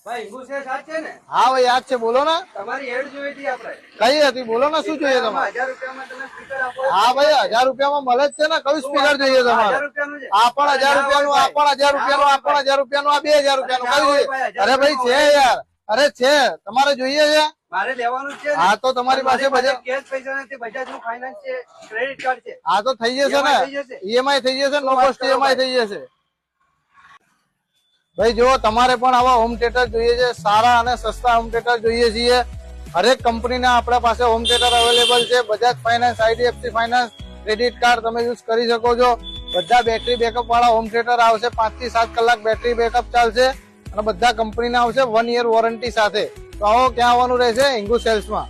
ભાઈ હિંગુ છે સાચ છે ને? હા ભાઈ યાદ છે, બોલો ને. તમારી એડ જોઈ હતી આપણે. કઈ હતી બોલો ને, શું જોઈએ તમારે? 1000 રૂપિયામાં તમે સ્પીકર આપો. હા ભાઈ 1000 રૂપિયામાં મળે જ છે ને. કયું સ્પીકર જોઈએ તમારે? 1000 રૂપિયાનું છે. આ પણ 1000 રૂપિયાનું, આ પણ 1000 રૂપિયાનું, આ પણ 1000 રૂપિયાનું, આ 2000 રૂપિયાનું કયું જોઈએ? અરે ભાઈ છે યાર, અરે છે, તમારે જોઈએ છે? મારે લેવાનું છે. હા તો તમારી પાસે બજાજ કેશ પૈસા નથી, બજાજ નું ફાઇનાન્સ છે, ક્રેડિટ કાર્ડ છે. હા તો થઈ જશે ને, ઈએમઆઈ થઈ જશે, નો કોસ્ટ ઈએમઆઈ થઈ જશે. ભાઈ જો તમારે પણ આવા હોમ થિયેટર જોઈએ છે, સારા અને સસ્તા હોમ થિયેટર જોઈએ છીએ. હરેક કંપનીના આપણા પાસે હોમ થિયેટર અવેલેબલ છે. Bajaj finance, IDFC finance, credit card તમે યુઝ કરી શકો છો. બધા બેટરી બેકઅપ વાળા હોમ થિયેટર આવશે. 5 થી 7 કલાક બેટરી બેકઅપ ચાલશે અને બધા કંપનીના આવશે 1 યર વોરંટી સાથે. તો આવો ક્યાં આવવાનું રહેશે? હિંગુ સેલ્સમાં.